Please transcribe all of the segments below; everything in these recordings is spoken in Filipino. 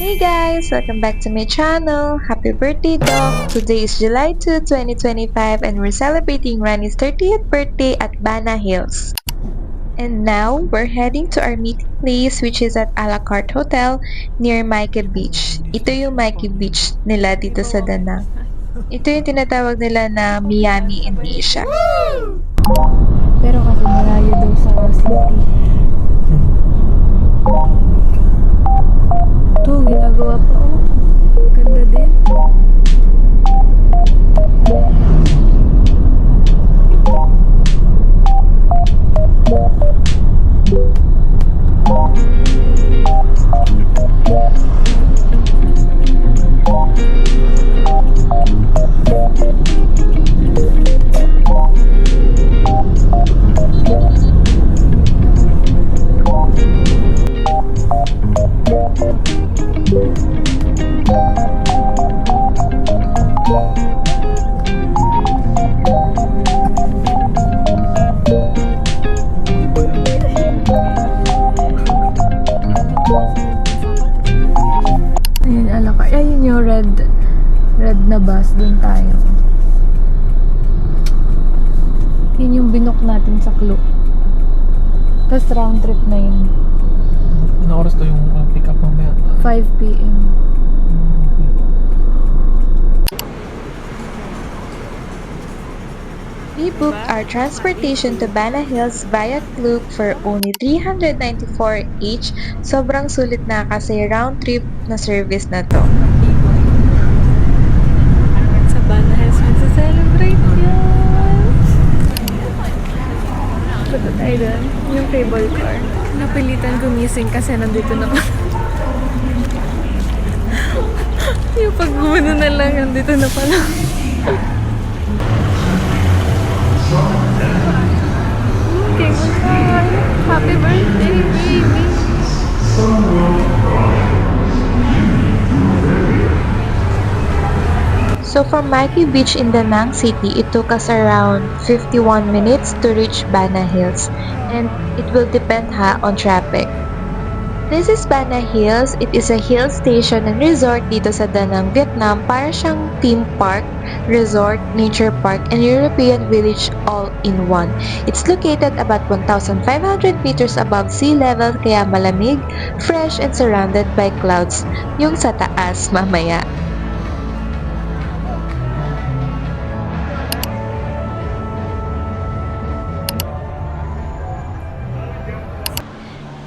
Hey guys! Welcome back to my channel! Happy birthday, Doc! Today is July 2, 2025 and we're celebrating Rani's 30th birthday at Bana Hills. And now, we're heading to our meeting place which is at A La Carte Hotel near Maike Beach. Ito yung Maike Beach nila dito sa Danang. Ito yung tinatawag nila na Miami in Asia. Pero kasi malayo daw sa city. Ito, ginagawa pa oh. Ganda din. Ayun, alaka. Ayun yung red na bus. Doon tayo. Yun yung binook natin sa Klook. Tapos round trip na yun. Ano oras to yung pick up mamaya? 5 p.m. We booked our transportation to Bana Hills via Klook for only 394 each. Sobrang sulit na kasi round trip na service na to. Sa Bana Hills, magsa-celebrate yan! Punta tayo doon. Yung cable car. Napilitan gumising kasi nandito na pa. Yung pag-guno na lang, nandito na pala. Cable car! Happy birthday, baby! So from Maike Beach in Danang City, it took us around 51 minutes to reach Bana Hills, and it will depend on traffic. This is Bana Hills. It is a hill station and resort dito sa Danang, Vietnam. Para siyang theme park, resort, nature park, and European village all in one. It's located about 1,500 meters above sea level kaya malamig, fresh, and surrounded by clouds. Yung sa taas mamaya.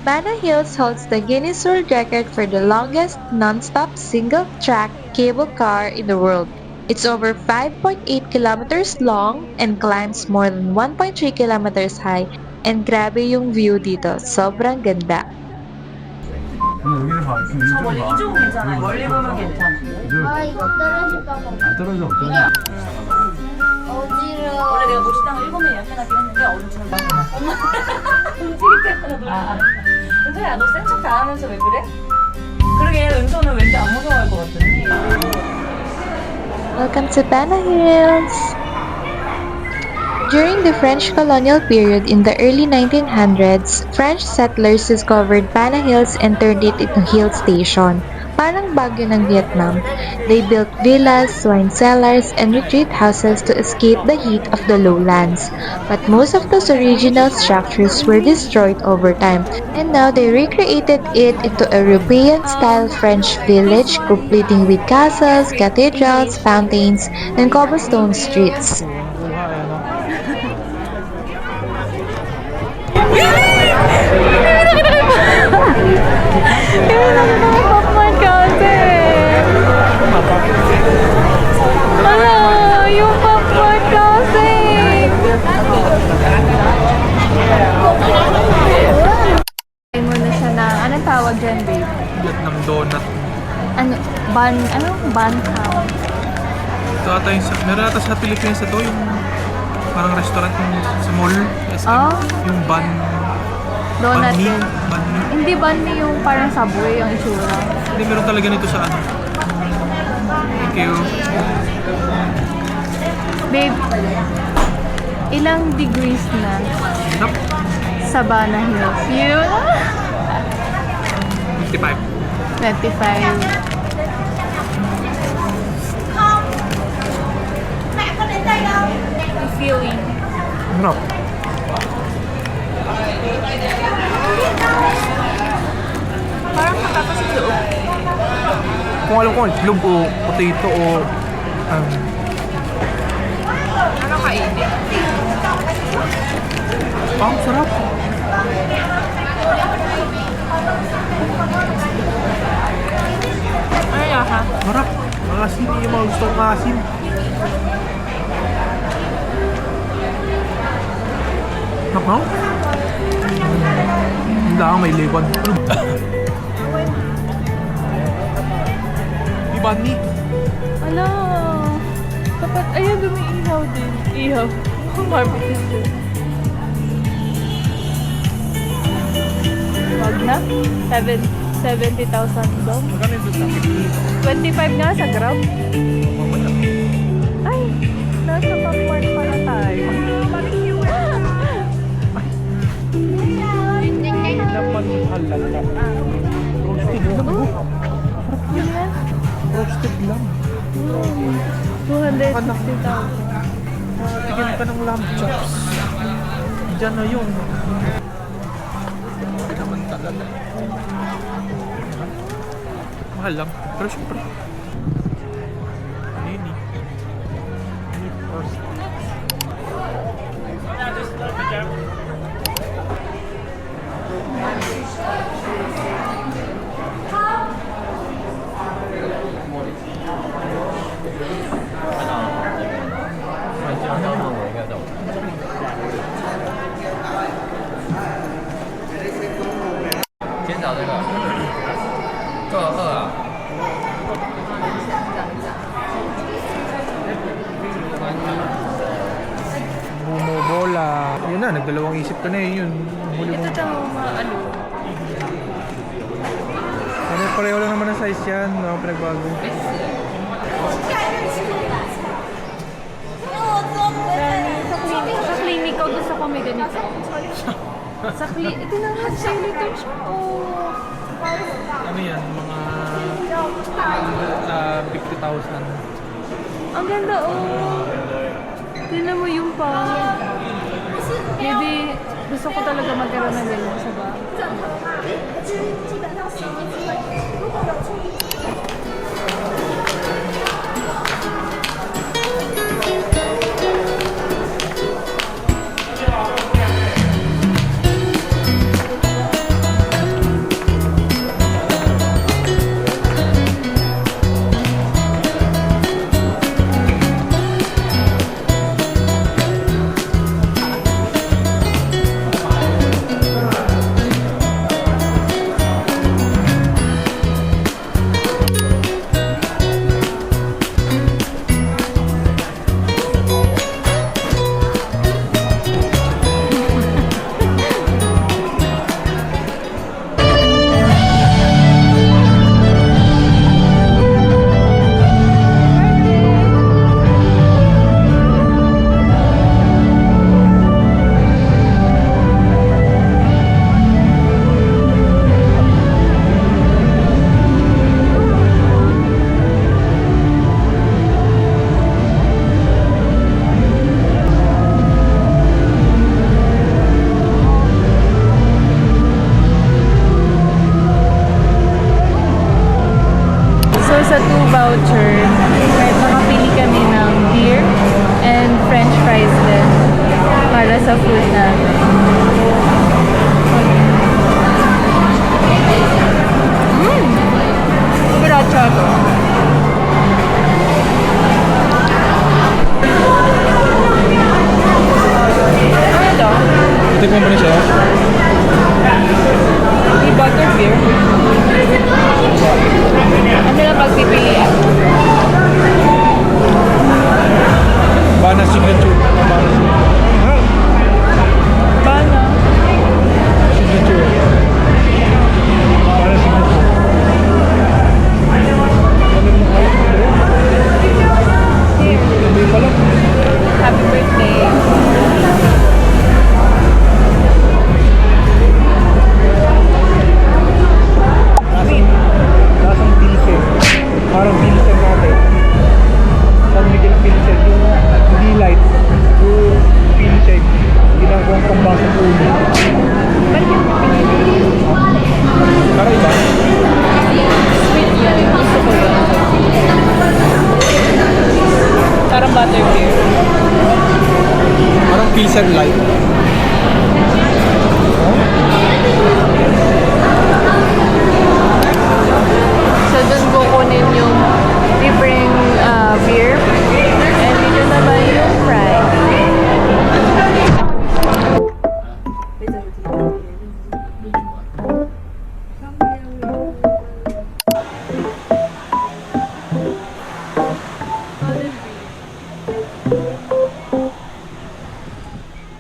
Bana Hills holds the Guinness World Record for the longest non-stop single-track cable car in the world. It's over 5.8 kilometers long and climbs more than 1.3 kilometers high. And grabe yung view dito. Sobrang ganda. 여기를 봐. 지금 저 원래 이쪽은 괜찮아요. 멀리 보면 괜찮은데. 이쪽. 이거 떨어질까봐 안 떨어져 없잖아. 어지러워. 원래 내가 고식당을 7명 예약해놨긴 했는데 엄청 엄마 움직일 때마다 놀라. 은서야 너 센 척 다 하면서 왜 그래? 그러게 은서는 왠지 안 무서워할 것 같더니. Welcome to Bana Hills! During the French colonial period in the early 1900s, French settlers discovered Bana Hills and turned it into hill station. Parang Baguio ng Vietnam. They built villas, wine cellars, and retreat houses to escape the heat of the lowlands. But most of those original structures were destroyed over time, and now they recreated it into a European-style French village, completing with castles, cathedrals, fountains, and cobblestone streets. Ano? Yung popcorn kasi! Try mo na siya na, anong tawag dyan, babe? Vietnam donut. Ano? Ban cow? Ito ata yung meron ata sa Pilipinas ito yung parang restaurant yung sa mall. SM. Oh? Yung banh Donut mi. din. Banh mi. Hindi ban mi yung parang Subway, yung itsura. Hindi, meron talaga nito sa ano. Thank you. Babe, ilang degrees na Nap, sa Bana Hills? Yun! 55. 25. Feeling. Sarap. Parang patatas sa loob. Kung alam ko, itlog o potato o Ano kainin? sarap. Ano lasa? Sarap. Maasin yung mga gusto kong maasin. Nakaw? Hindi ako may liwan. Iba ni. Ala. Dapat, ayun, dumiihaw din. Ihaw. Barbecue din. Wag na. 70,000 daw. Magkano ito sa akin? 25 nga sa gram. Ay, nasa pang-1 pala tayo. Dapat halal lang. Roasted lang. Yun yan. Roasted lang. 260,000. Bigyan ka ng lamb chops. Diyan na yun. Naman talaga. Mahal lang. Pero syempre. Ano yun eh? Meat roast. Bumobola. Yun na, nagdalawang isip ka na eh. Yun. Huli mo. Ito daw, ano. Pareho lang naman ang size yan. Wala akong pinagbago. Sa clinic ko, gusto ko may ganito. Sa clinic, ito na nga, skeleton siya. Oh. Ano yan? Mga 50,000. Ang ganda, oh. Tignan mo yung pa. Maybe, gusto ko talaga magkaroon ng ganyan sa bahay. Sa 2 voucher, kahit makapili kami ng beer and french fries din para sa food natin. Sriracha to. Ano to? Tikman mo na siya. May butter beer. Ano na pagpipilian? Bana signature.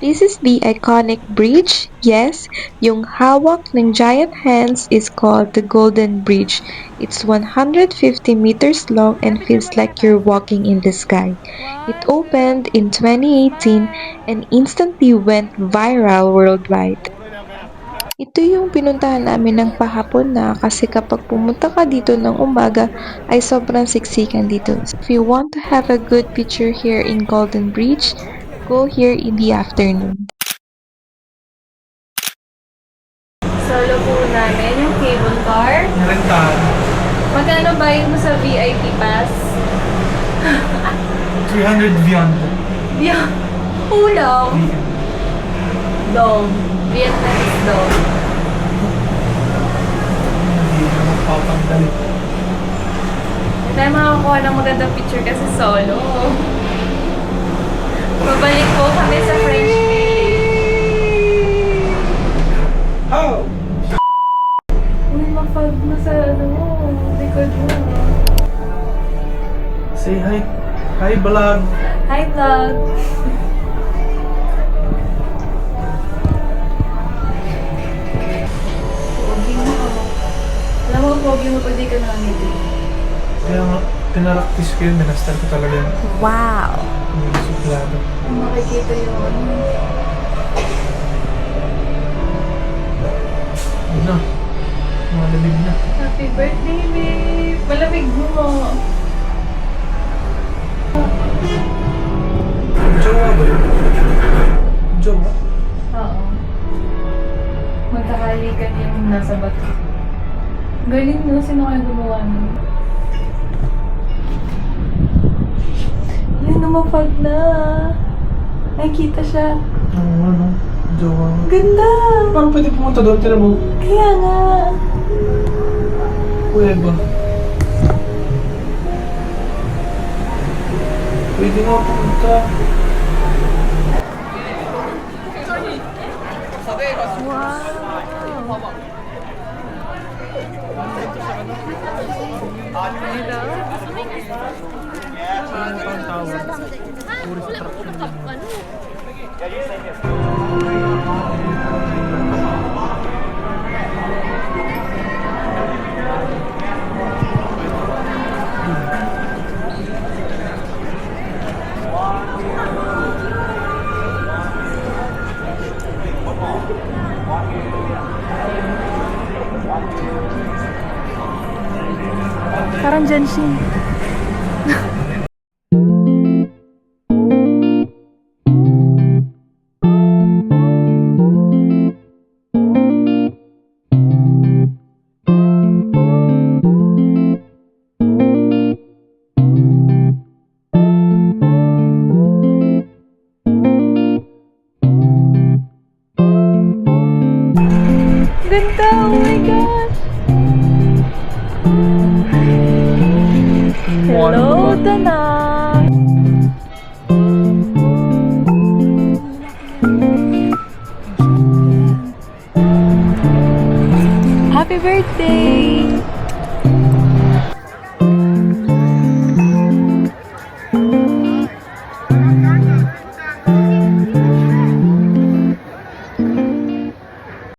This is the iconic bridge. Yes, yung hawak ng giant hands is called the Golden Bridge. It's 150 meters long and feels like you're walking in the sky. It opened in 2018 and instantly went viral worldwide. Ito yung pinuntahan namin ng pahapon na kasi kapag pumunta ka dito ng umaga ay sobrang siksikan dito. If you want to have a good picture here in Golden Bridge, go here in the afternoon. Solo po namin yung cable car. Narentahan. Magkano bayad mo sa VIP pass? 300 beyond. Yeah. Ulam. Dong. Vietnamese dong. Hindi na magpapangdalit. Hindi tayo makakuha ng magandang picture kasi solo. Babalik po kami sa French Village. Oh! Uy, mafag na sa likod mo. Say hi. Hi, vlog. Hi, vlog. Pogi mo. Alam mo, pogi mo pag di ka nakangiti. Kaya nga, pinaraktis ko yun. Minastan ko talaga yun. Wow! Yung suplado. Kung makikita yung Yun na. Malamig na. happy birthday, babe. Malamig mo. Jowa ba yun? Jowa? Oo. Magkakalikan yung nasa bato. Galing no? Sino kaya gumawa nun? Yan, namapag na. Nakikita siya. Oo, ano? Jowa. Ganda! Parang pwede pumunta doon. Tira mo. Kaya nga. Kuweba. Pwede nga pumunta. Parang Genshin. Ganda! Oh my gosh! Hello, Danang! Happy birthday!